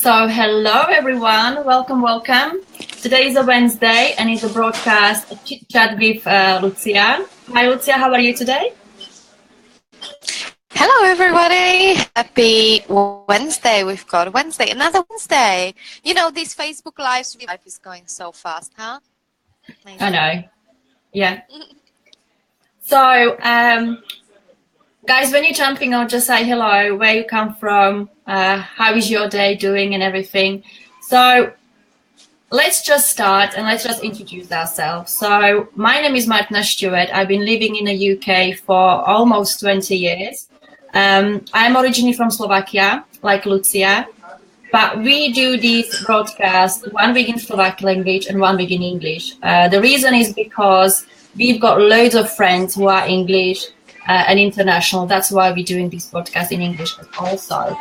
Hello everyone, welcome. Today is a Wednesday and it's a broadcast, a chit chat with Lucia. Hi Lucia, how are you today? Hello, everybody. Happy Wednesday. We've got Wednesday, another Wednesday. You know, these Facebook lives, life is going so fast, huh? I Amazing. know, yeah. So, guys, when you're jumping on, just say hello, where you come from, how is your day doing, and everything. So, let's just start and let's just introduce ourselves. So, my name is Martina Stewart. I've been living in the UK for almost 20 years. I'm originally from Slovakia, like Lucia, but we do these broadcasts one week in Slovak language and one week in English. The reason is because we've got loads of friends who are English and international. That's why we're doing this podcast in English also.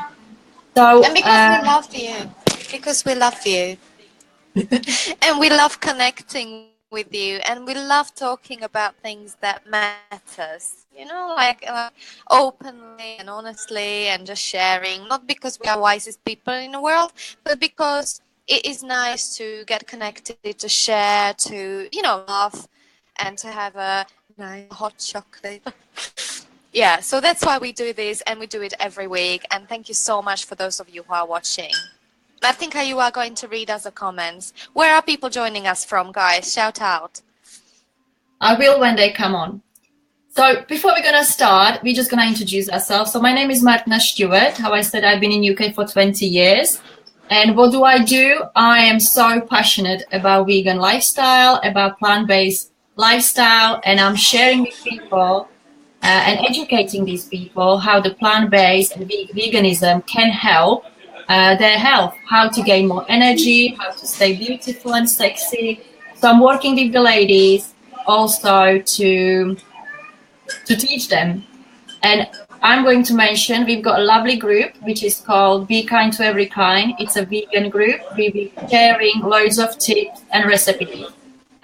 And So, because we love you. Because we love you. And we love connecting with you. And we love talking about things that matters. You know, like openly and honestly and just sharing. Not because we are wisest people in the world, but because it is nice to get connected, to share, to, laugh and to have a nice hot chocolate. Yeah, so that's why we do this and we do it every week. And thank you so much for those of you who are watching. I think you are going to read us the comments. Where are people joining us from, guys? Shout out. I will when they come on. So before we're gonna start, we're just gonna introduce ourselves. So my name is Martina Stewart. How I said, I've been in UK for 20 years. And what do? I am so passionate about vegan lifestyle, about plant-based lifestyle, and I'm sharing with people and educating these people how the plant-based and veganism can help their health, how to gain more energy, how to stay beautiful and sexy. So I'm working with the ladies also to teach them. And I'm going to mention we've got a lovely group which is called Be Kind to Every Kind. It's a vegan group. We'll be sharing loads of tips and recipes.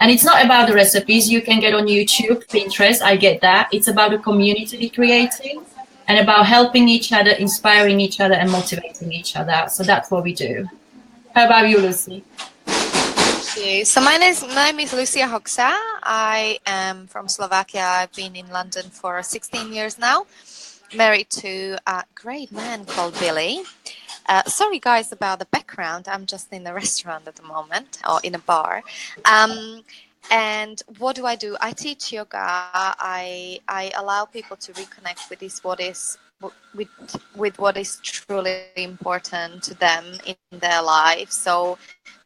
And it's not about the recipes you can get on YouTube, Pinterest, I get that. It's about the community we're creating and about helping each other, inspiring each other, and motivating each other. So that's what we do. How about you, Lucy? So my name is Lucia Hoxa. I am from Slovakia. I've been in London for 16 years now. Married to a great man called Billy. Sorry, guys, about the background. I'm just in a restaurant at the moment, or in a bar. And what do? I teach yoga. I allow people to reconnect with with what is truly important to them in their life. So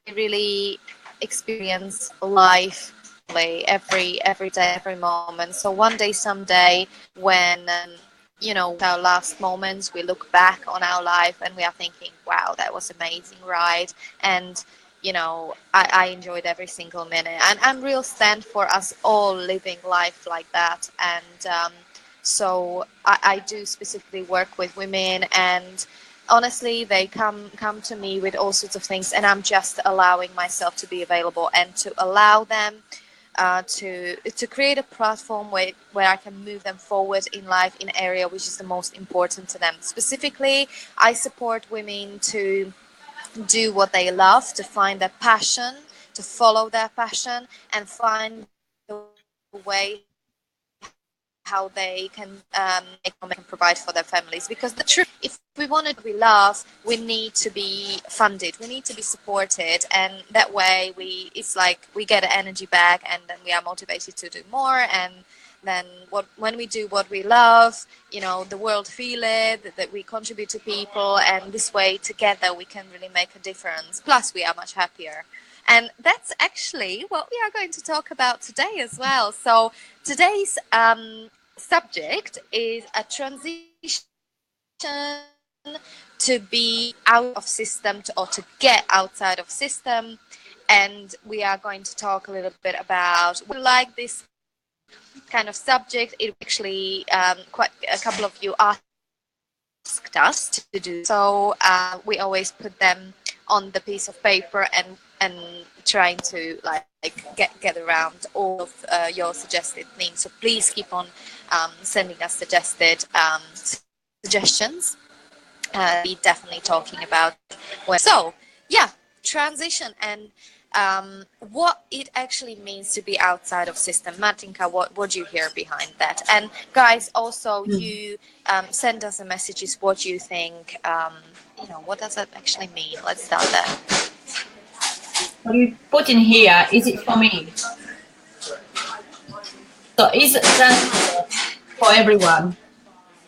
they really experience life every day, every moment. So one day, someday, when our last moments, we look back on our life and we are thinking, wow, that was amazing, right? And I enjoyed every single minute, and I'm real stand for us all living life like that. And so I do specifically work with women, and honestly, they come to me with all sorts of things, and I'm just allowing myself to be available and to allow them to create a platform where I can move them forward in life in area which is the most important to them. Specifically, I support women to do what they love, to find their passion, to follow their passion, and find a way how they can provide for their families. Because the truth, if we want to we love, we need to be funded, we need to be supported, and that way it's like we get an energy back, and then we are motivated to do more. And then when we do what we love, the world feel it, that we contribute to people, and this way together we can really make a difference. Plus, we are much happier. And that's actually what we are going to talk about today as well. So today's subject is a transition to be out of system or to get outside of system. And we are going to talk a little bit about, we like this kind of subject. It actually quite a couple of you asked us to do. So we always put them on the piece of paper and trying to get around all of your suggested themes. So please keep on sending us suggested suggestions. be definitely talking about. So yeah, transition and what it actually means to be outside of system. Martinka, what do you hear behind that? And guys, also you send us a messages what you think. What does that actually mean? Let's start there. What you put in here, is it for me? So is transition for everyone?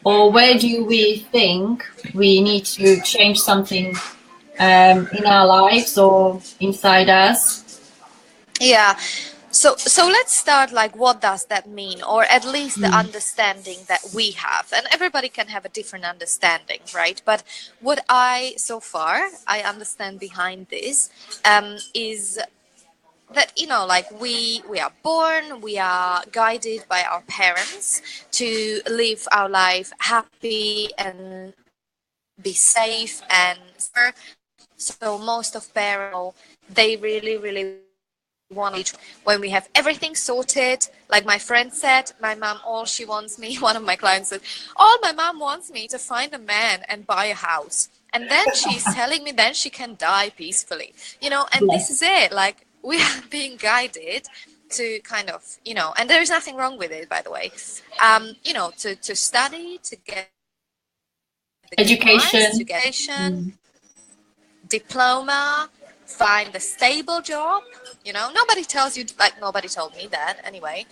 Or where do we think we need to change something in our lives or inside us? Yeah. So let's start like what does that mean, or at least the understanding that we have, and everybody can have a different understanding, right? But what I understand behind this is that like we are born, we are guided by our parents to live our life happy and be safe and so most of parents, they really want when we have everything sorted. Like my friend said, my mom, all she wants me, one of my clients said, all my mom wants me to find a man and buy a house, and then she's telling me then she can die peacefully, and this is it. Like we are being guided to kind of, and there is nothing wrong with it, by the way, to study, to get the good marks, to Education. get diploma, find a stable job. Nobody tells you, like nobody told me that anyway.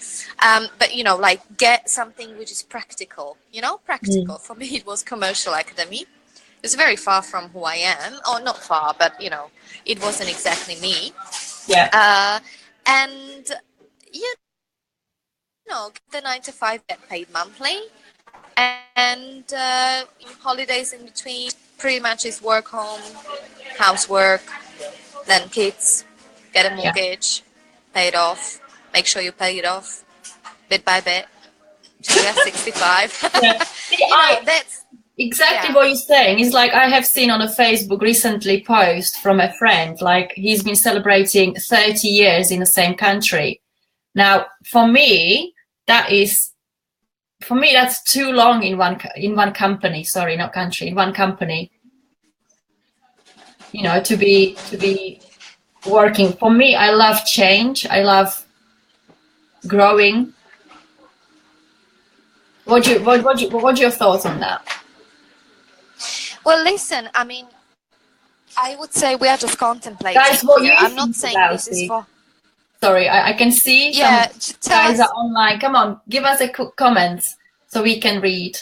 But like get something which is practical. Practical. For me, it was commercial academy. It's very far from who I am, or not far, but it wasn't exactly me. Yeah. And the 9 to 5 get paid monthly, and holidays in between. Pretty much is work home, housework, then kids, get a Yeah. mortgage, pay it off, make sure you pay it off bit by bit till you're 65. Yeah. See, That's exactly yeah. what you're saying. It's like I have seen on a Facebook recently post from a friend, like he's been celebrating 30 years in the same country. Now, for me, that's too long in one company. Sorry, not country, in one company. To be working. For me, I love change. I love growing. What's your thoughts on that? Well, listen, I mean, I would say we are just contemplating Guys, what here. you I'm not think saying about this is it? for. Sorry, I can see Yeah, some tell guys us. are online. Come on, give us a quick comments so we can read.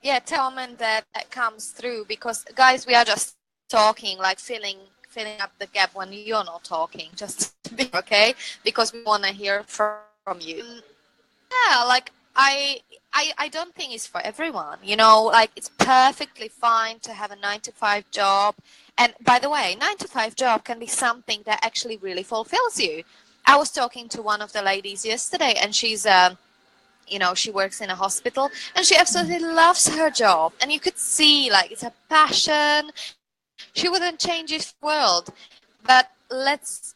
Yeah, tell me that comes through, because guys, we are just talking, like filling up the gap when you're not talking, just to be okay, because we want to hear from you. Yeah, like I don't think it's for everyone. Like it's perfectly fine to have a 9 to 5 job. And by the way, 9 to 5 job can be something that actually really fulfills you. I was talking to one of the ladies yesterday, and she's she works in a hospital, and she absolutely loves her job, and you could see like it's a passion. She wouldn't change this world. But let's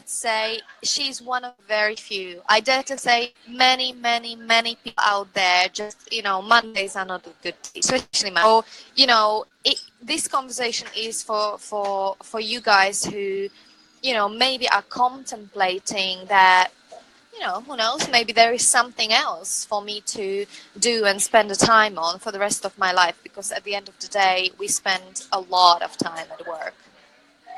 say she's one of very few. I dare to say many people out there just Mondays are not a good day, especially Monday. So this conversation is for you guys who maybe are contemplating that. Who knows? Maybe there is something else for me to do and spend the time on for the rest of my life, because at the end of the day, we spend a lot of time at work.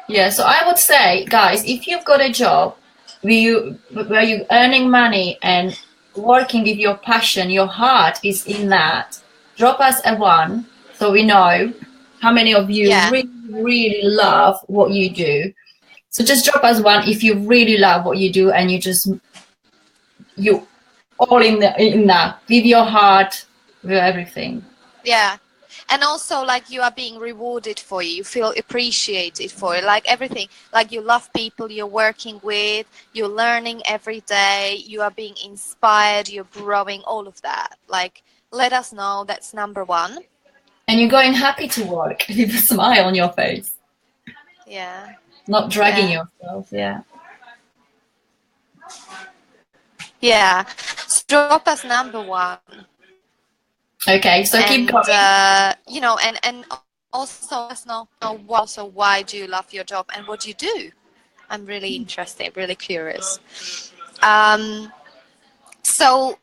Yeah, so I would say, guys, if you've got a job where you're earning money and working with your passion, your heart is in that, drop us a 1 so we know how many of you Yeah. really love what you do. So just drop us 1 if you really love what you do and you all in that, with your heart, with everything. Yeah. And also, like, you are being rewarded for it. You feel appreciated for it. Like, everything. Like, you love people you're working with. You're learning every day. You are being inspired. You're growing. All of that. Like, let us know. That's number 1. And you're going happy to work with a smile on your face. Yeah. Not dragging yourself. Yeah. Yeah. So drop us number 1. Okay, so keep And going. you know, and also let us know what, also why do you love your job and what do you do. I'm really interested, really curious. um, so,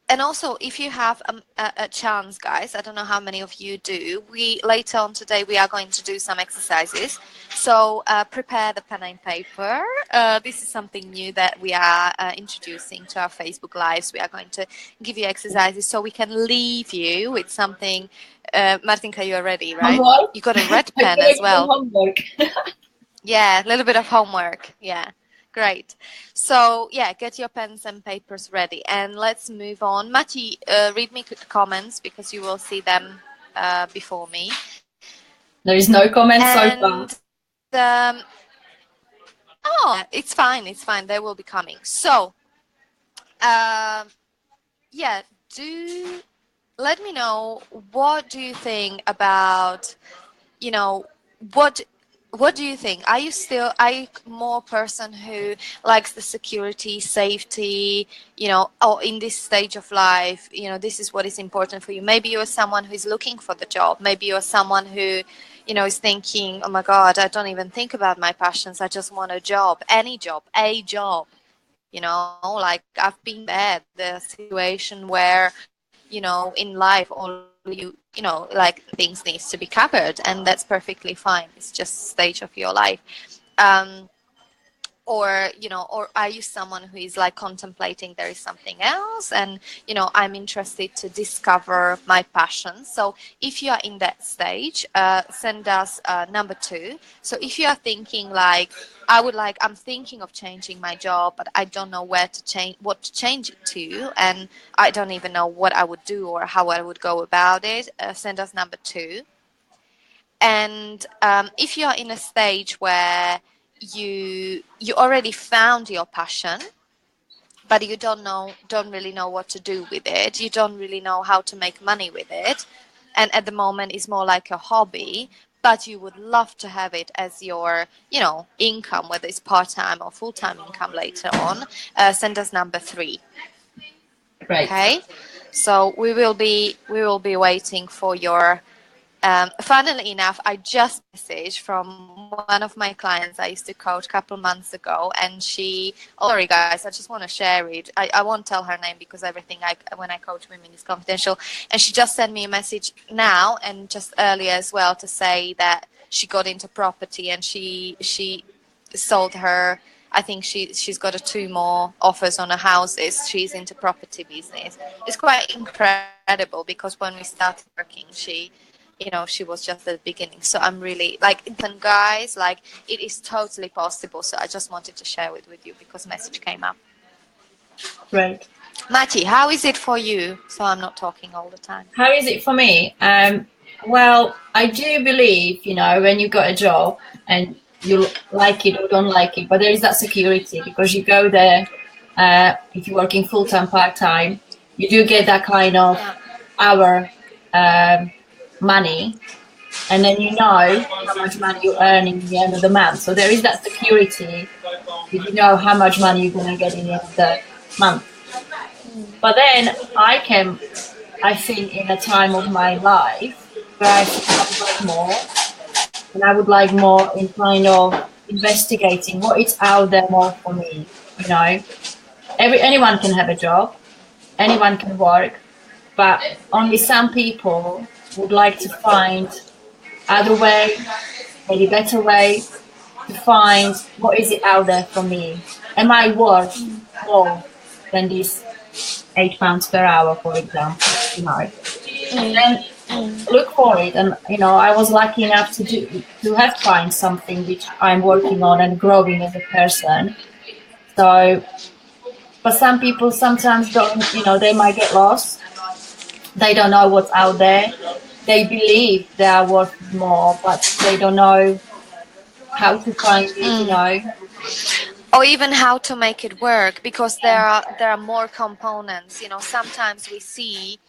and also, if you have a chance, guys, I don't know how many of you do, we later on today we are going to do some exercises. So prepare the pen and paper. This is something new that we are introducing to our Facebook lives. We are going to give you exercises so we can leave you with something. Martinka, you are ready, right? Homework? You got a red I'm pen gonna as give them well. homework. Yeah, a little bit of homework. Yeah, great. So yeah, get your pens and papers ready, and let's move on. Mati, read me the comments because you will see them before me. There is no comment so far. And oh, it's fine. It's fine. They will be coming. So yeah, do let me know what do you think about, you know, what what do you think? Are you more person who likes the security, safety, you know, or in this stage of life, you know, this is what is important for you? Maybe you're someone who's looking for the job. Maybe you're someone who, you know, is thinking, oh my God, I don't even think about my passions. I just want a job, any job, a job. You know, like I've been there, the situation where, you know, in life all you know, like things needs to be covered, and that's perfectly fine. It's just a stage of your life. um or, you know, or are you someone who is like contemplating there is something else, and, you know, I'm interested to discover my passion? So if you are in that stage, send us number 2. So if you are thinking like, I'm thinking of changing my job, but I don't know where to change, what to change it to, and I don't even know what I would do or how I would go about it, send us number 2. And if you are in a stage where you already found your passion, but you don't really know what to do with it, you don't really know how to make money with it, and at the moment it's more like a hobby, but you would love to have it as your, you know, income, whether it's part-time or full-time income later on, send us number 3. Great. Okay, so we will be waiting for your. Funnily enough, I just messaged from one of my clients I used to coach a couple months ago, and she, oh, sorry guys, I just want to share it. I won't tell her name because everything when I coach women is confidential. And she just sent me a message now and just earlier as well to say that she got into property, and she sold her. I think she's got 2 more offers on her houses. She's into property business. It's quite incredible because when we started working, she was just at the beginning. So I'm really like, and guys, like, it is totally possible. So I just wanted to share it with you because message came up. Great. Mati, how is it for you? So I'm not talking all the time. How is it for me? Well, I do believe, you know, when you got a job and you like it or don't like it, but there is that security because you go there, if you're working full time, part time, you do get that kind of hour money, and then you know how much money you earn in the end of the month. So there is that security. You know how much money you're going to get in the end of the month. But then I think, in a time of my life where I think I would like more, and I would like more in kind of investigating what is out there more for me. You know, anyone can have a job, anyone can work, but only some people would like to find other way, maybe better way to find what is it out there for me. Am I worth more than these £8 per hour, for example? You know, and then look for it. And you know, I was lucky enough to have find something which I'm working on and growing as a person. So, but some people sometimes don't. You know, they might get lost. They don't know what's out there. They believe they are worth more, but they don't know how to find it. You know. Or even how to make it work, because there are more components. You know, sometimes we see,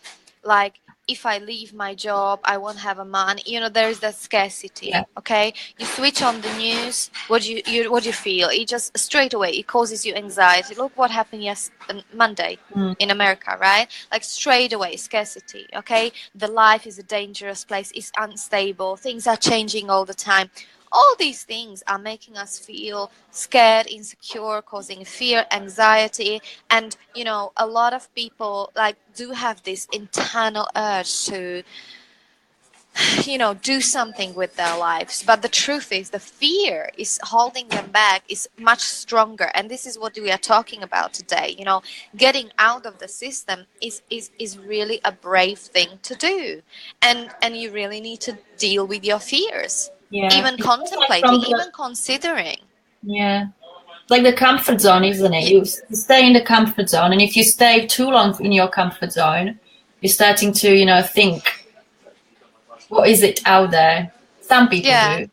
like, if I leave my job, I won't have a money. You know, there is that scarcity. Yeah. Okay, you switch on the news. What do you feel? It just straight away it causes you anxiety. Look what happened Monday in America, right? Like straight away scarcity. Okay, the life is a dangerous place. It's unstable. Things are changing all the time. All these things are making us feel scared, insecure, causing fear, anxiety, and you know, a lot of people like do have this internal urge to, you know, do something with their lives. But the truth is, the fear is holding them back is much stronger, and this is what we are talking about today. You know, getting out of the system is really a brave thing to do, and you really need to deal with your fears. Yeah. Even It's just like contemplating, from the, even considering. yeah. Like the comfort zone, isn't it? You stay in the comfort zone, and if you stay too long in your comfort zone, you're starting to, think, what is it out there? Some people Yeah, do.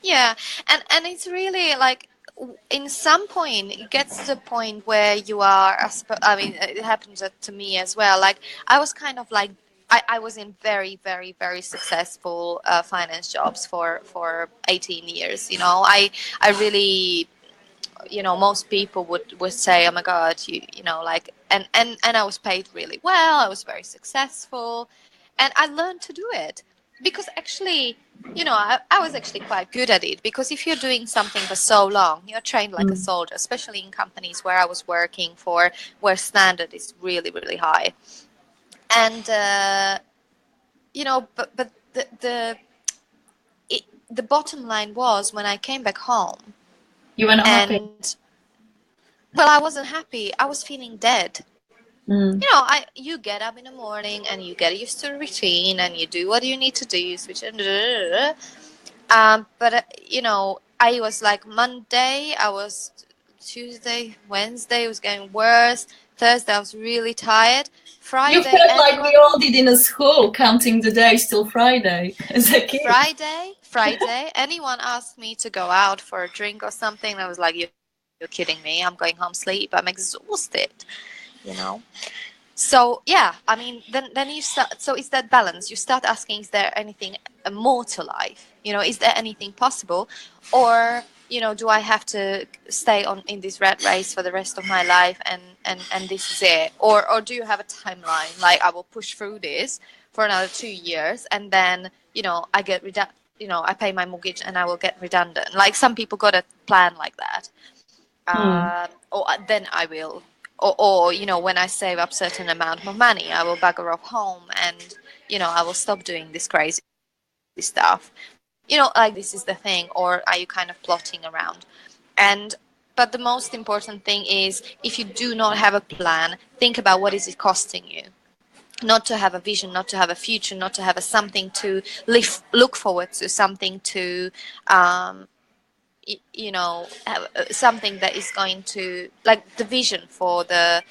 yeah, and it's really like in some point it gets to the point where you are. I mean, it happened to me as well. Like I was kind of like I was in very very very successful finance jobs for 18 years. You know, I really, you know, most people would say, oh my god, you know, like, and I was paid really well, I was very successful, and I learned to do it because actually, you know, I was actually quite good at it, because if you're doing something for so long, you're trained like a soldier, especially in companies where I was working for, where standard is really really high. And you know, but the bottom line was, when I came back home, You were not happy. and well, I wasn't happy. I was feeling dead. Mm. You know, you get up in the morning and you get used to a routine and you do what you need to do. You switch and but you know, I was like Monday. I was Tuesday, Wednesday it was getting worse. Thursday I was really tired. You Friday, felt like we anyone. all did in a school, counting the days till Friday as a kid. Friday, anyone asked me to go out for a drink or something, I was like, you're kidding me. I'm going home sleep. I'm exhausted. You know. So yeah, I mean, then you start. So it's that balance. You start asking, is there anything more to life? You know, is there anything possible, or you know, do I have to stay on in this rat race for the rest of my life, and this is it, or do you have a timeline? Like, I will push through this for another 2 years, and then you know, I get you know, I pay my mortgage and I will get redundant. Like some people got a plan like that, Mm. or then I will. Or you know, when I save up certain amount of money, I will bugger off home, and you know, I will stop doing this crazy stuff. You know, like, this is the thing. Or are you kind of plotting around? And but the most important thing is, if you do not have a plan, think about what is it costing you. Not to have a vision, not to have a future, not to have a something to look forward to, something to you know, something that is going to, like, the vision for the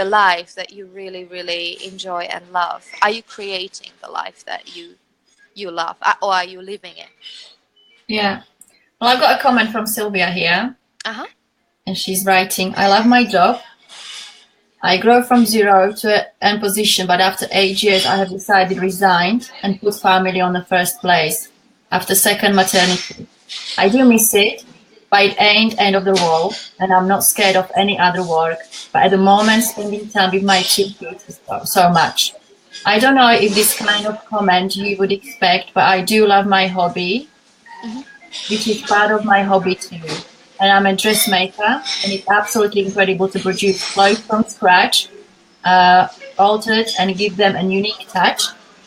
life that you really really enjoy and love. Are you creating the life that you love, or are you living it? Yeah. Well, I've got a comment from Sylvia here, Uh-huh. and she's writing, I love my job. I grow from zero to an position, but after 8 years, I have decided resigned and put family on the first place after second maternity. I do miss it, but it ain't end of the world, and I'm not scared of any other work. But at the moment, spending time with my two kids is so much. I don't know if this kind of comment you would expect, but I do love my hobby, which is part of my hobby too. And I'm a dressmaker, and it's absolutely incredible to produce clothes from scratch, uh, altered, and give them a unique touch,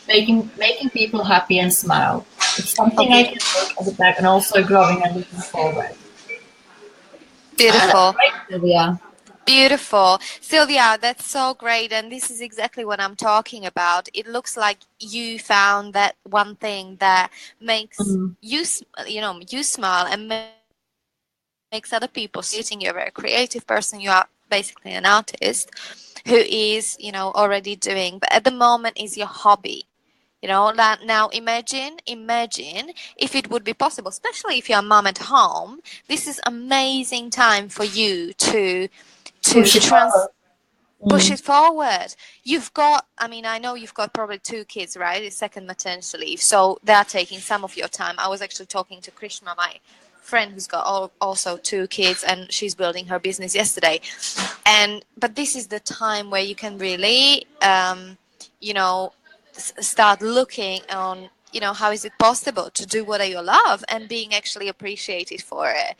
making people happy and smile. It's something I Okay. can look at the back and also growing and looking forward. That's Beautiful. great, Sylvia. Beautiful. Sylvia, that's so great. And this is exactly what I'm talking about. It looks like you found that one thing that makes Mm. you, you know, you smile and makes other people see it. You're a very creative person. You are basically an artist who is, you know, already doing, but at the moment is your hobby. You know, that now imagine if it would be possible, especially if you're a mom at home. This is amazing time for you to Push it trans forward. Push it forward. You've got, I mean, I know you've got probably 2 kids, right? It's second maternity leave, so they're taking some of your time. I was actually talking to Krishna, my friend, who's got also 2 kids, and she's building her business yesterday. But this is the time where you can really, you know, start looking on, you know, how is it possible to do what you love and being actually appreciated for it.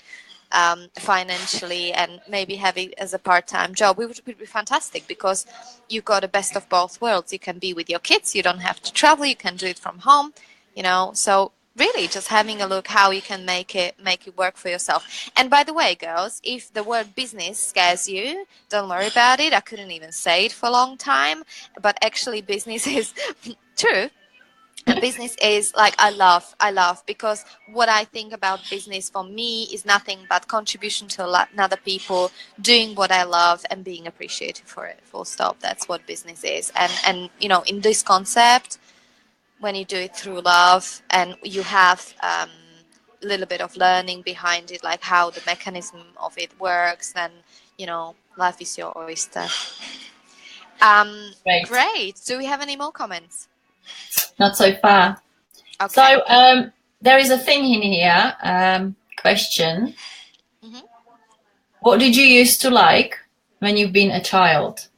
Financially, and maybe have it as a part-time job, it would be fantastic, because you got the best of both worlds. You can be with your kids, you don't have to travel, you can do it from home, you know. So really just having a look how you can make it work for yourself. And by the way, girls, if the word business scares you, don't worry about it. I couldn't even say it for a long time, but actually business is true. And business is like, I love, because what I think about business for me is nothing but contribution to another people, doing what I love and being appreciated for it, full stop. That's what business is. And you know, in this concept, when you do it through love and you have a little bit of learning behind it, like how the mechanism of it works, then, you know, life is your oyster. Great. Do we have any more comments? Not so far. Okay. So there is a thing in here, question. What did you used to like when you've been a child?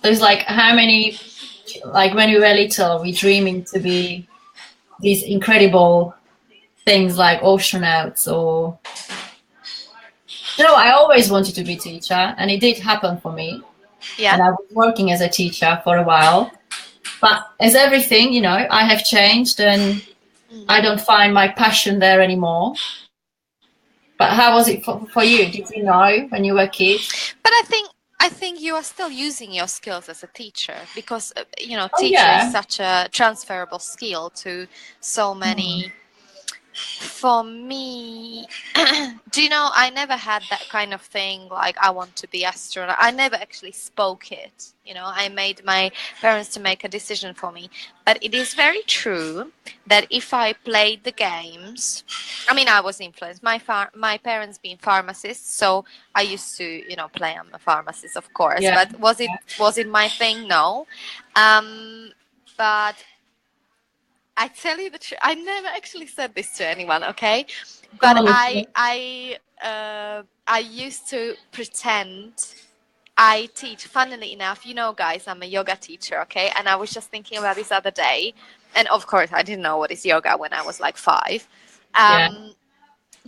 There's like, how many, like when we were little, we dreaming to be these incredible things like astronauts, or, you know, I always wanted to be a teacher, and it did happen for me. Yeah. And I was working as a teacher for a while. But as everything, you know, I have changed and I don't find my passion there anymore. But how was it for you? Did you know when you were a kid? But I think you are still using your skills as a teacher, because you know, teacher is such a transferable skill to so many. For me, do you know, I never had that kind of thing like I want to be astronaut. I never actually spoke it. You know, I made my parents to make a decision for me. But it is very true that if I played the games, I mean, I was influenced. My parents being pharmacists, so I used to, you know, play. I'm a pharmacist, of course. Yeah. But was it my thing? No. But I tell you the truth, I never actually said this to anyone, okay? But I used to pretend I teach. Funnily enough, you know, guys, I'm a yoga teacher, okay? And I was just thinking about this other day. And of course, I didn't know what is yoga when I was like 5.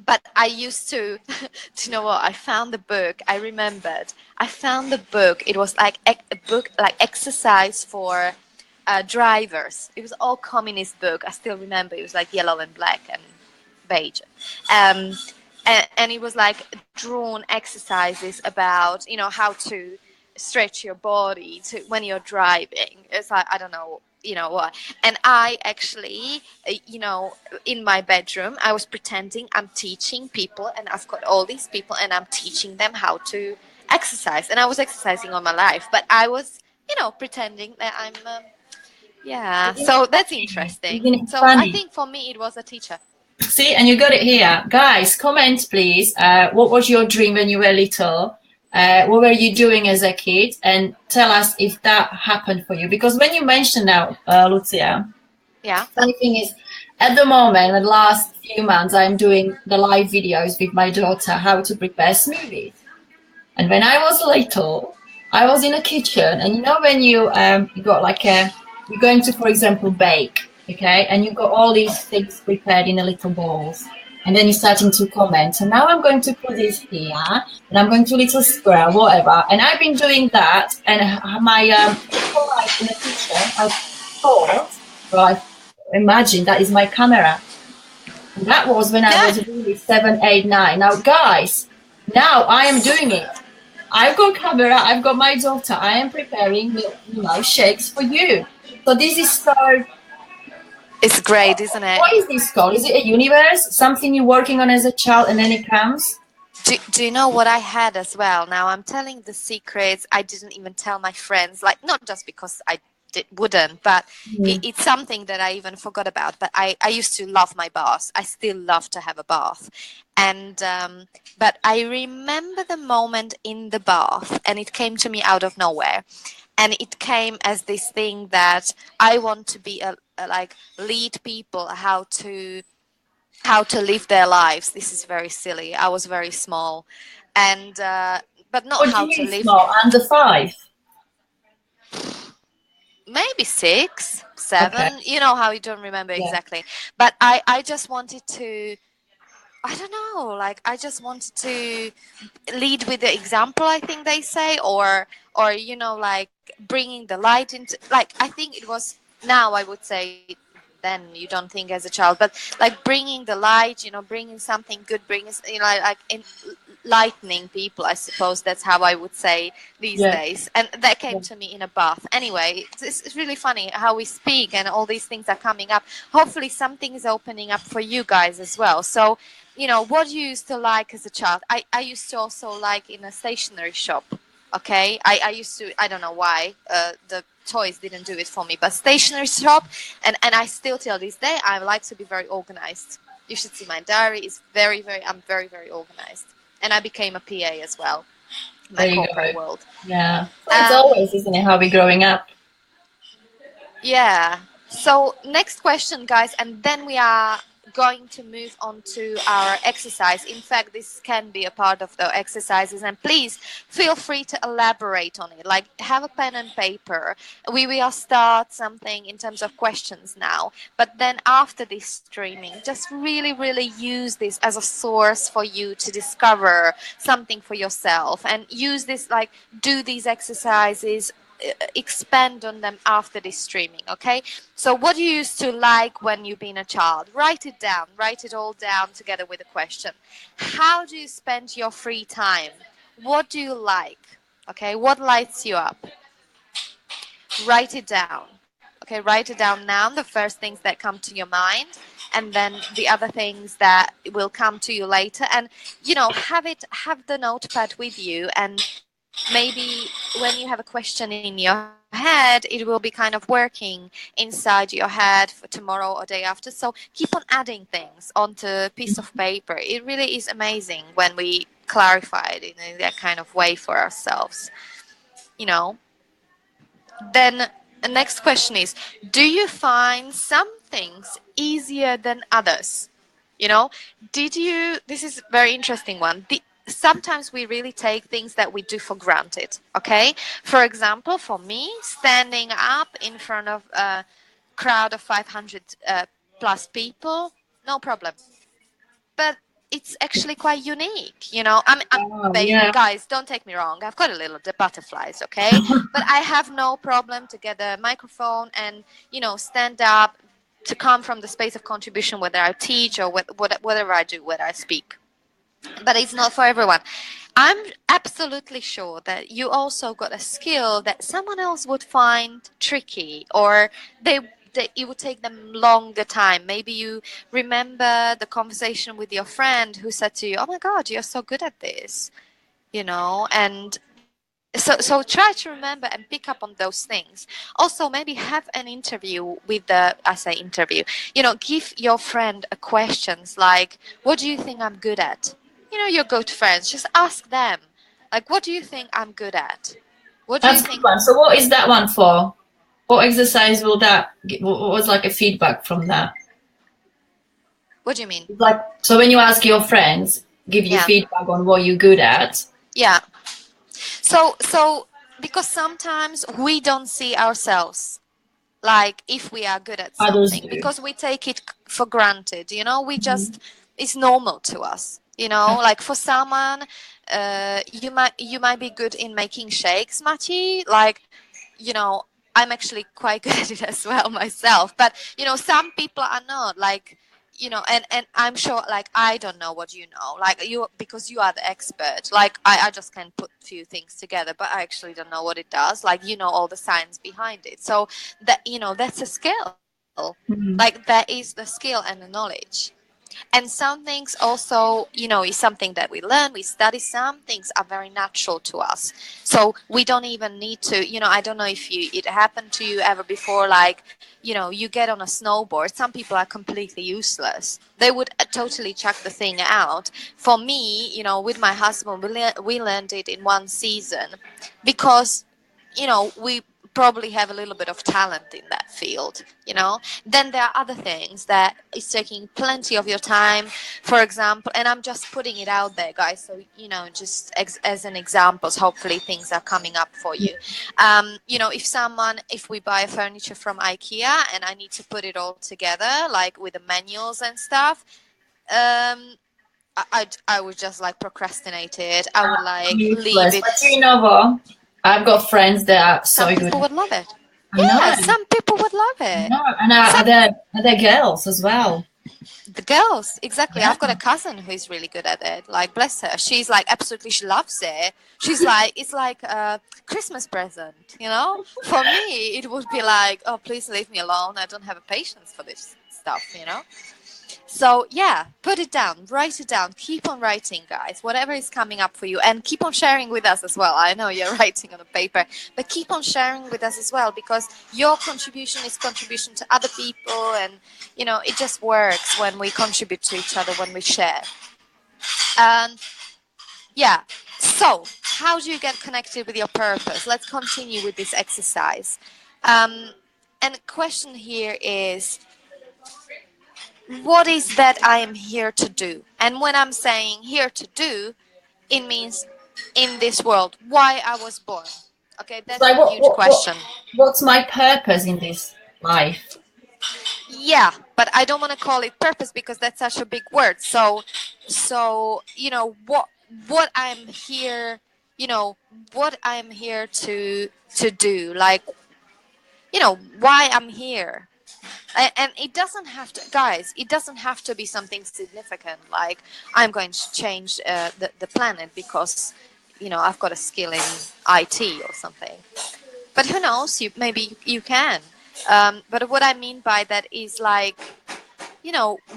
But I used to, do you know what? I found the book. I remembered. I found the book. It was like a book, like exercise for drivers. It was all communist book. I still remember. It was like yellow and black and beige. And it was like drawn exercises about, you know, how to stretch your body to when you're driving. It's like, I don't know, you know what. And I actually, you know, in my bedroom, I was pretending I'm teaching people, and I've got all these people, and I'm teaching them how to exercise. And I was exercising all my life, but I was, you know, pretending that I'm. So that's interesting. So I think for me, it was a teacher. See, and you got it here. Guys, comment please. What was your dream when you were little? What were you doing as a kid? And tell us if that happened for you. Because when you mentioned now, Lucia, funny thing is, at the moment, the last few months, I'm doing the live videos with my daughter, how to prepare smoothies. And when I was little, I was in a kitchen, and you know when you got like you're going to, for example, bake, okay, and you've got all these things prepared in a little bowls, and then you're starting to comment. So now I'm going to put this here, and I'm going to little square, whatever. And I've been doing that, and my life in the kitchen, I thought, right, imagine that is my camera. And that was when I was really 7, 8, 9. Now, guys, now I am doing it. I've got camera, I've got my daughter, I am preparing, you know, shakes for you. So this is so... It's great, isn't it? What is this called? Is it a universe? Something you're working on as a child and then it comes? Do you know what I had as well? Now I'm telling the secrets I didn't even tell my friends, like not just because I it wouldn't, but Mm. it's something that I even forgot about. But I used to love my bath. I still love to have a bath. And but I remember the moment in the bath, and it came to me out of nowhere. And it came as this thing that I want to be a like lead people how to live their lives. This is very silly. I was very small, and but not What do how you to mean live. small? Under 5? Maybe 6, Okay. 7. You know how you don't remember Yeah. exactly. But I just wanted to. I don't know. Like I just wanted to lead with the example. I think they say, or like bringing the light into. Like I think it was now. I would say then you don't think as a child, but like bringing the light. Bringing something good. Bringing like in lightening people. I suppose that's how I would say these Yeah. days. And that came Yeah. to me in a bath. Anyway, it's really funny how we speak and all these things are coming up. Hopefully something is opening up for you guys as well. So, what you used to like as a child. I used to also like in a stationery shop. Okay, I used to. I don't know why the toys didn't do it for me, but stationery shop, and I still till this day I like to be very organized. You should see my diary. It's very very. I'm very very organized, and I became a PA as well in my There you go. corporate world. Yeah. So it's Um, always, isn't it, how we're growing up? Yeah. So next question, guys, and then we are going to move on to our exercise. In fact, this can be a part of the exercises, and please feel free to elaborate on it. Like have a pen and paper. We will start something in terms of questions now, but then after this streaming, just really, really use this as a source for you to discover something for yourself, and use this like do these exercises expand on them after this streaming. Okay, so what you used to like when you've been a child, write it down, write it all down together with a question. How do you spend your free time? What do you like? Okay, what lights you up? Write it down. Okay, write it down now, the first things that come to your mind, and then the other things that will come to you later. And have the notepad with you, and maybe when you have a question in your head, it will be kind of working inside your head for tomorrow or day after. So keep on adding things onto a piece of paper. It really is amazing when we clarify it in that kind of way for ourselves. You know. Then the next question is, do you find some things easier than others? You know, this is a very interesting one. Sometimes we really take things that we do for granted. Okay. For example, for me, standing up in front of a crowd of 500 plus people, no problem. But it's actually quite unique. Wow, yeah. Guys, don't take me wrong. I've got a little the butterflies, okay? But I have no problem to get a microphone and stand up to come from the space of contribution, whether I teach or whatever I do, whether I speak. But it's not for everyone. I'm absolutely sure that you also got a skill that someone else would find tricky, or it would take them longer time. Maybe you remember the conversation with your friend who said to you, "Oh my God, you're so good at this," and so try to remember and pick up on those things. Also, maybe have an interview with I say interview, give your friend a questions like, what do you think I'm good at? Your good friends, just ask them, like, what do you think I'm good at? What do you That's a good think? one. So what is that one for? What exercise will that what was like a feedback from that? What do you mean? Like, so when you ask your friends, give you Yeah. feedback on what you're good at, Yeah. So because sometimes we don't see ourselves like if we are good at others something do. because we take it for granted. We just it's normal to us. Like for someone, you might be good in making shakes, Mati. Like, I'm actually quite good at it as well myself. But some people are not. Like, and I'm sure, like, I don't know what you know, like, you, because you are the expert. Like, I just can put few things together, but I actually don't know what it does. Like, all the science behind it. So that, that's a skill. Mhm. Like, that is the skill and the knowledge. And some things also, is something that we learn, we study. Some things are very natural to us. So we don't even need to, I don't know if it happened to you ever before, like, you get on a snowboard. Some people are completely useless. They would totally chuck the thing out. For me, with my husband, we learned it in one season because we probably have a little bit of talent in that field. Then there are other things that is taking plenty of your time, for example, and I'm just putting it out there, guys, so just as an examples, hopefully things are coming up for you. If we buy furniture from IKEA and I need to put it all together, like with the manuals and stuff, I would just like procrastinate it. I would like leave Useless. it. But you know what? I've got friends that are Some so good. people would love it. I know. Yeah, some people would love I it. know. And are they girls as well? The girls, exactly. Yeah. I've got a cousin who is really good at it. Like, bless her. She's like, absolutely, she loves it. She's like, it's like a Christmas present. For me, it would be like, oh, please leave me alone. I don't have a patience for this stuff. So yeah, put it down, write it down, keep on writing, guys, whatever is coming up for you, and keep on sharing with us as well. I know you're writing on a paper, but keep on sharing with us as well, because your contribution is contribution to other people, and it just works when we contribute to each other, when we share. And yeah, so how do you get connected with your purpose? Let's continue with this exercise. And the question here is, what is that I am here to do? And when I'm saying here to do, it means in this world, why I was born. Okay, It's that's like a huge question. what's my purpose in this life? Yeah, but I don't want to call it purpose because that's such a big word. So what I'm here, what I'm here to do, like, why I'm here. And it doesn't have to, guys, it doesn't have to be something significant, like I'm going to change the planet because I've got a skill in IT or something. But who knows, maybe you can. But what I mean by that is, like,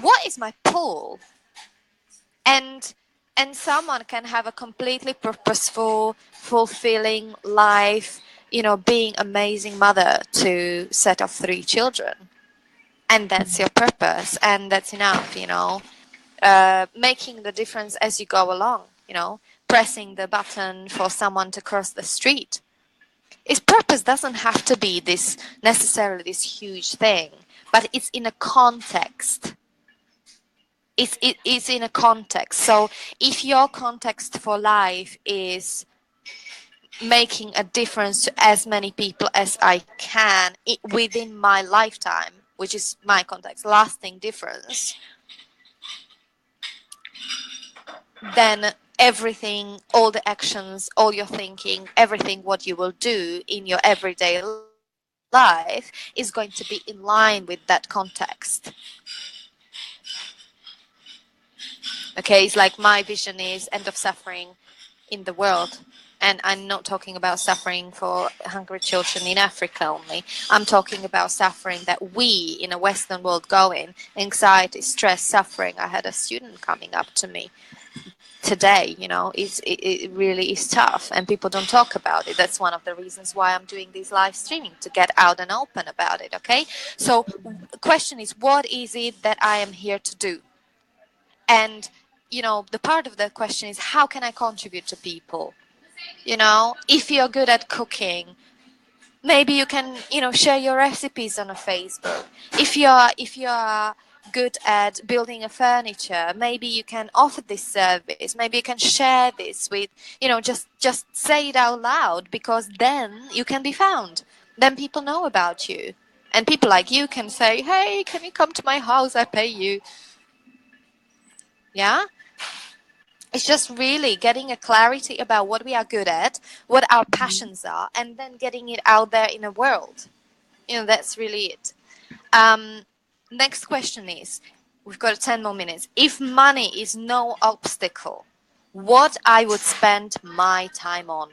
what is my pull? And someone can have a completely purposeful, fulfilling life, being amazing mother to set of 3 children, and that's your purpose, and that's enough. Making the difference as you go along, pressing the button for someone to cross the street. Its purpose doesn't have to be this necessarily this huge thing, but it's in a context. It is in a context. So if your context for life is making a difference to as many people as I can within my lifetime, which is my context, lasting difference, then everything, all the actions, all your thinking, everything what you will do in your everyday life is going to be in line with that context. Okay, it's like my vision is end of suffering in the world. And I'm not talking about suffering for hungry children in Africa only. I'm talking about suffering that we in a Western world go in. Anxiety, stress, suffering. I had a student coming up to me today, it really is tough, and people don't talk about it. That's one of the reasons why I'm doing this live streaming, to get out and open about it. Okay, so the question is, what is it that I am here to do? And the part of that question is, how can I contribute to people? If you're good at cooking, maybe you can share your recipes on a Facebook. If you're good at building a furniture, maybe you can offer this service. Maybe you can share this with just say it out loud, because then you can be found, then people know about you, and people like you can say, hey, can you come to my house, I pay you. Yeah, it's just really getting a clarity about what we are good at, what our passions are, and then getting it out there in the world. That's really it. Next question is, we've got 10 more minutes. If money is no obstacle, what I would spend my time on?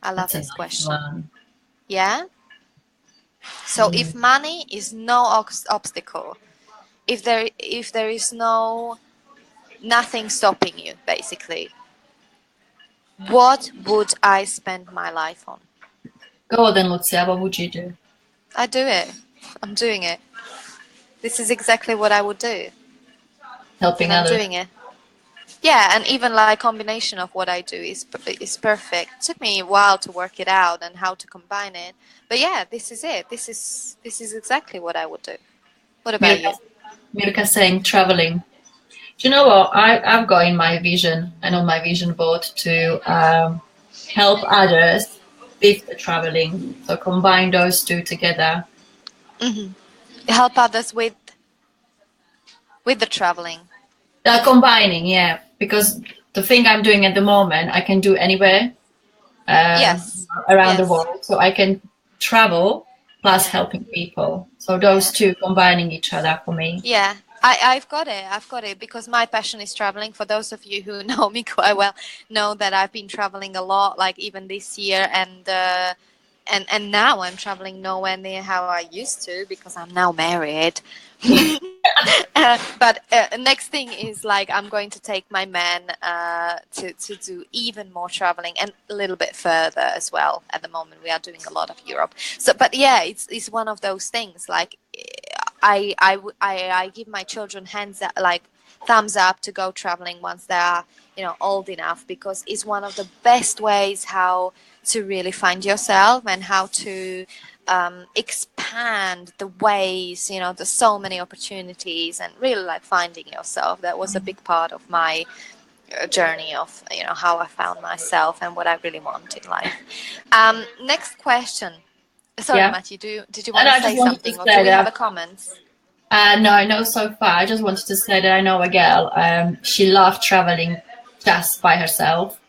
I love That's a this nice question. one. Yeah? So if money is no obstacle, if there is nothing stopping you, basically, what would I spend my life on? Go on then, Lucia. What would you do? I do it. I'm doing it. This is exactly what I would do, and Helping I'm others. doing it. Yeah, and even like combination of what I do is perfect. It took me a while to work it out and how to combine it, but yeah, this is it. This is exactly what I would do. What about Mirka, you? Mirka saying traveling. Do you know what? I've got in my vision and on my vision board to help others with the traveling. So combine those two together. Hmm. Help others with the traveling. Combining, yeah, because the thing I'm doing at the moment, I can do anywhere Yes, around the yes, world. So I can travel plus helping people. So those yeah. two combining each other for me. Yeah, I've got it. I've got it because my passion is traveling. For those of you who know me quite well, know that I've been traveling a lot, like even this year, and now I'm traveling nowhere near how I used to because I'm now married. But next thing is like I'm going to take my man to do even more traveling and a little bit further as well. At the moment, we are doing a lot of Europe. So, but yeah, it's one of those things. Like I give my children hands up, like thumbs up to go traveling once they are old enough, because it's one of the best ways how to really find yourself and how to expand the ways, there's so many opportunities and really like finding yourself. That was a big part of my journey of how I found myself and what I really want in life. Next question. Sorry, Yeah. Matthew, did you And want to I just say wanted to something, or do say we have that a comment? no, no, so far. I just wanted to say that I know a girl. She loved traveling just by herself,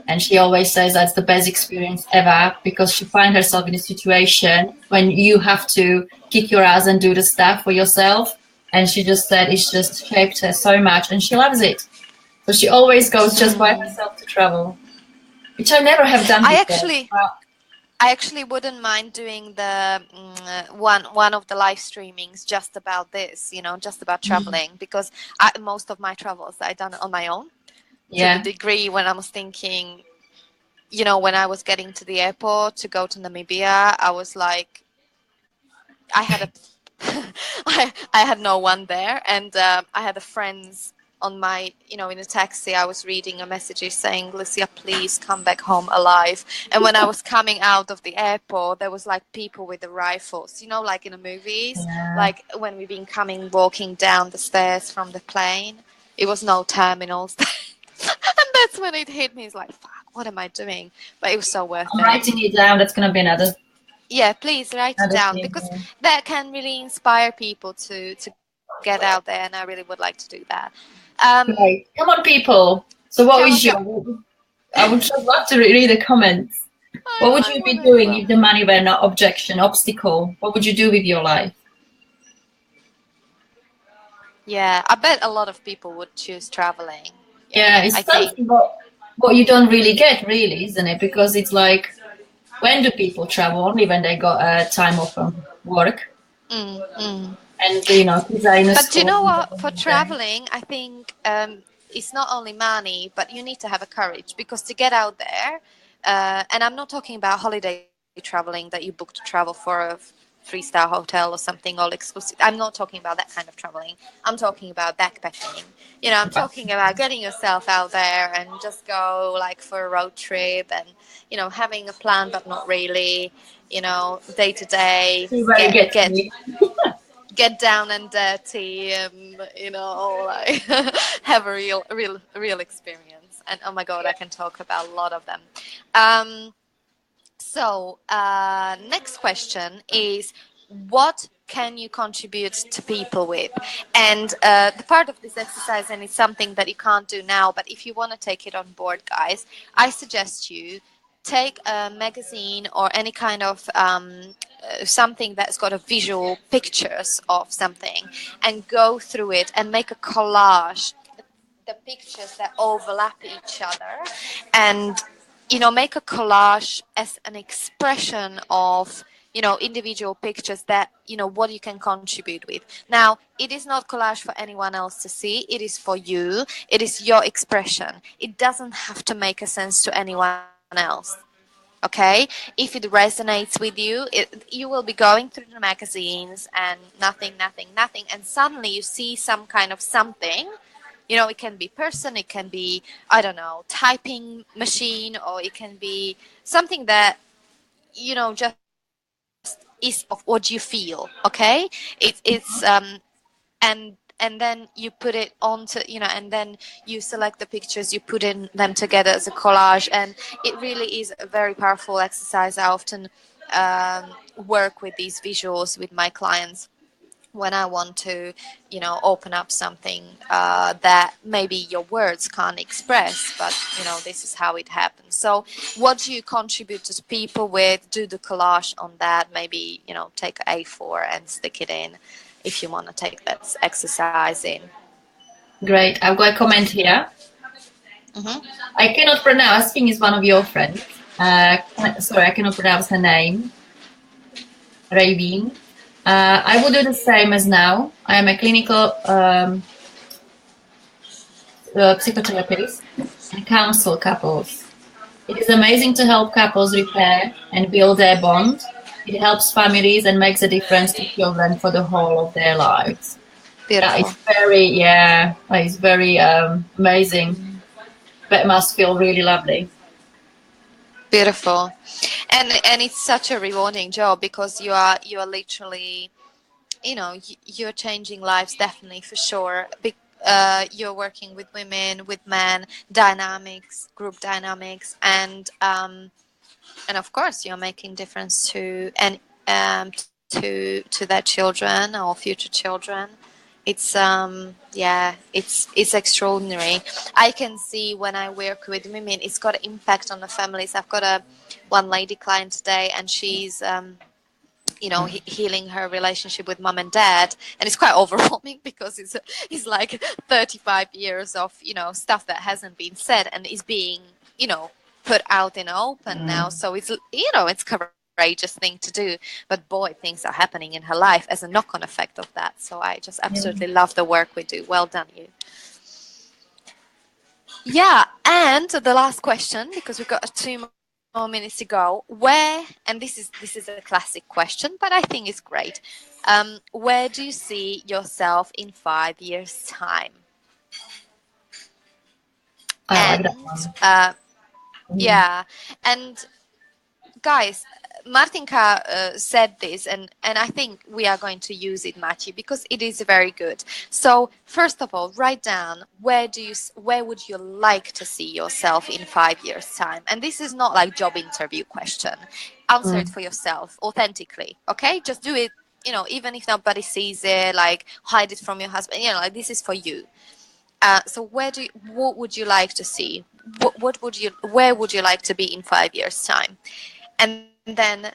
and she always says that's the best experience ever because she finds herself in a situation when you have to kick your ass and do the stuff for yourself. And she just said it's just shaped her so much, and she loves it. So she always goes just by herself to travel, which I never have done I before. actually I actually wouldn't mind doing the one of the live streamings just about this, just about traveling, because most of my travels I done on my own, to the Yeah, degree when I was thinking, when I was getting to the airport to go to Namibia, I was like, I had a I had no one there, and I had a friends on my, in a taxi. I was reading a message saying, Lucia, please come back home alive. And when I was coming out of the airport, there was like people with the rifles, like in the movies, yeah. like when we've been walking down the stairs from the plane. It was no terminals. And that's when it hit me. It's like, fuck, what am I doing? But it was so worth I'm it. writing it down. That's gonna be Yeah, please write it another down, thing. because Yeah. that can really inspire people to get out there, and I really would like to do that. Great. Come on, people. So, what Come on, was go. your? I would just love to read the comments. What would I you be want as doing well. if the money were not objection, obstacle? What would you do with your life? Yeah, I bet a lot of people would choose traveling. Yeah, Yeah, it's I think. something what you don't really get, really, isn't it? Because it's like, when do people travel? Only when they got time off from work, Mm, mm. and kids are in a But do you school. know what? For traveling, I think it's not only money, but you need to have a courage, because to get out there, and I'm not talking about holiday traveling that you book to travel for a three-star hotel or something all exclusive. I'm not talking about that kind of traveling. I'm talking about backpacking. I'm talking about getting yourself out there and just go like for a road trip, and having a plan but not really. Day to day, See where it get gets get me. get down and dirty, and like have a real experience. And oh my god, I can talk about a lot of them. So next question is, what can you contribute to people with? And the part of this exercise, and it's something that you can't do now, but if you want to take it on board, guys, I suggest you take a magazine or any kind of something that's got a visual pictures of something, and go through it and make a collage, the pictures that overlap each other, and make a collage as an expression of individual pictures that, what you can contribute with. Now, it is not collage for anyone else to see. It is for you. It is your expression. It doesn't have to make a sense to anyone else. Okay, if it resonates with you, you will be going through the magazines and nothing, and suddenly you see some kind of something. It can be person, it can be, I don't know, typing machine, or it can be something that just is of what you feel. Okay, and then you put it onto, and then you select the pictures, you put in them together as a collage, and it really is a very powerful exercise. I often work with these visuals with my clients when I want to, open up something that maybe your words can't express, but this is how it happens. So what do you contribute to people with? Do the collage on that. Maybe take A4 and stick it in if you want to take that exercise in. Great. I've got a comment here. Mm-hmm. I cannot pronounce. I think it's one of your friends. Sorry, I cannot pronounce her name. Ravine. I would do the same as now. I am a clinical psychotherapist and counsel couples. It is amazing to help couples repair and build their bond. It helps families and makes a difference to children for the whole of their lives. That Beautiful. is very amazing. But must feel really lovely. Beautiful. And it's such a rewarding job, because you are literally, you're changing lives, definitely, for sure. You're working with women, with men, dynamics, group dynamics, and of course you're making difference to to their children or future children. It's it's extraordinary. I can see when I work with women, it's got an impact on the families. I've got one lady client today, and she's healing her relationship with mom and dad, and it's quite overwhelming, because it's like 35 years of stuff that hasn't been said and is being put out in open now. So it's courageous thing to do, but boy, things are happening in her life as a knock-on effect of that. So I just absolutely love the work we do. Well done, you. Yeah, and the last question, because we've got 2 more minutes to go. And this is a classic question, but I think it's great. Where do you see yourself in 5 years' time? I like that one. Yeah, and guys, Martinka said this, and I think we are going to use it, Maci, because it is very good. So first of all, write down where would you like to see yourself in 5 years' time, and this is not like job interview question. Answer it for yourself authentically. Okay, just do it. Even if nobody sees it, like hide it from your husband. Like this is for you. So what would you like to see? Where would you like to be in 5 years' time? And then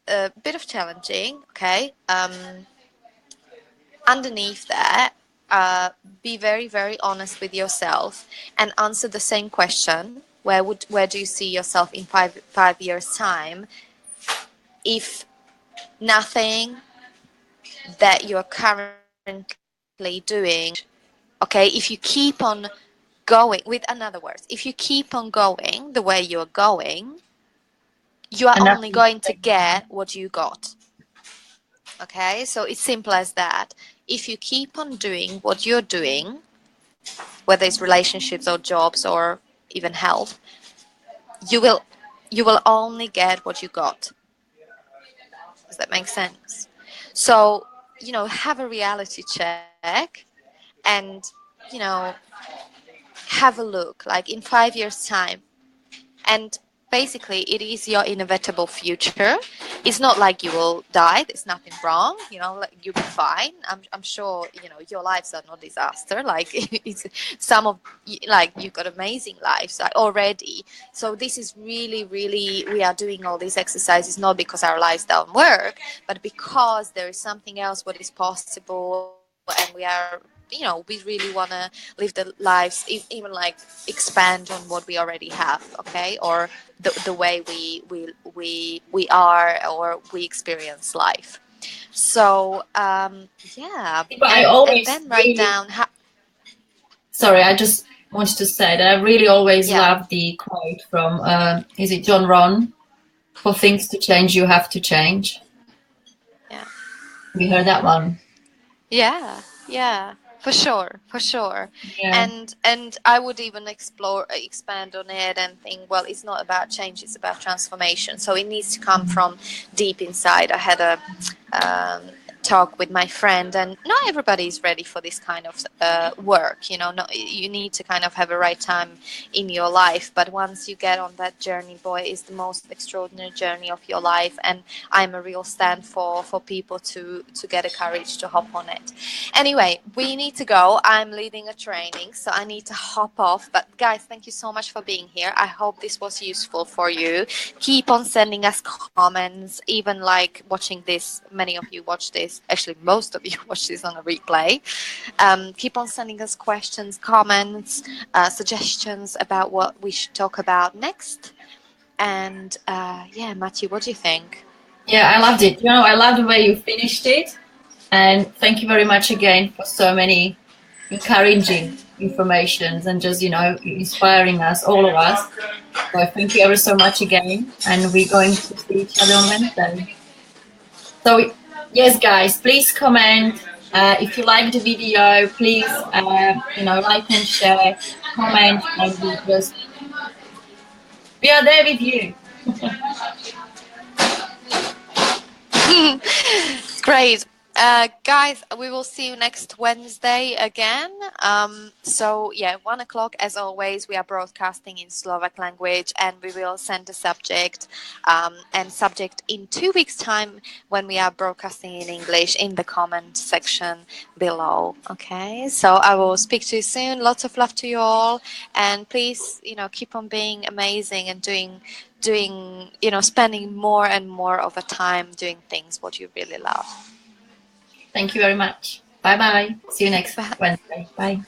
a bit of challenging, okay? Underneath that, be very, very honest with yourself and answer the same question. Where do you see yourself in five years' time? If nothing that you're currently doing, okay, if you keep on going, with another words, if you keep on going the way you're going, you are only going to get what you got. Okay, so it's simple as that. If you keep on doing what you're doing, whether it's relationships or jobs or even health, you will only get what you got. Does that make sense? So, have a reality check and, have a look, like in 5 years' time. And basically, it is your inevitable future. It's not like you will die. There's nothing wrong. Like, you'll be fine. I'm sure, your lives are no disaster. Like, it's some of, like, you've got amazing lives already. So this is really, really, we are doing all these exercises not because our lives don't work, but because there is something else what is possible, and we are we really want to live the lives, even like expand on what we already have, okay, or the way we are, or we experience life. So yeah, But I and always then write really, down how. sorry, I just wanted to say that I really always Yeah, love the quote from, is it John Ron? For things to change, you have to change. yeah, We heard that one. yeah, yeah, for sure, for sure. Yeah. And I would even expand on it and think, well, it's not about change, it's about transformation. So it needs to come from deep inside. I had a um, talk with my friend, and not everybody is ready for this kind of work. You need to kind of have a right time in your life. But once you get on that journey, boy, it's the most extraordinary journey of your life. And I'm a real stand for people to get the courage to hop on it. Anyway, we need to go. I'm leading a training, so I need to hop off. But guys, thank you so much for being here. I hope this was useful for you. Keep on sending us comments, even like watching this. Many of you watch this. Actually, most of you watch this on a replay. Keep on sending us questions, comments, suggestions about what we should talk about next. And yeah, Matthew, what do you think? Yeah, I loved it. I love the way you finished it. And thank you very much again for so many encouraging informations and just, inspiring us, all of us. So thank you ever so much again. And we're going to see each other on Wednesday. So, yes, guys, please comment. If you like the video, please, like and share, comment, and we are there with you. Great. Guys, we will see you next Wednesday again. So yeah, 1 o'clock as always. We are broadcasting in Slovak language, and we will send the subject and subject in 2 weeks' time when we are broadcasting in English in the comment section below. Okay, so I will speak to you soon. Lots of love to you all, and please, keep on being amazing and doing spending more and more of a time doing things what you really love. Thank you very much. Bye bye. See you next Wednesday. Bye.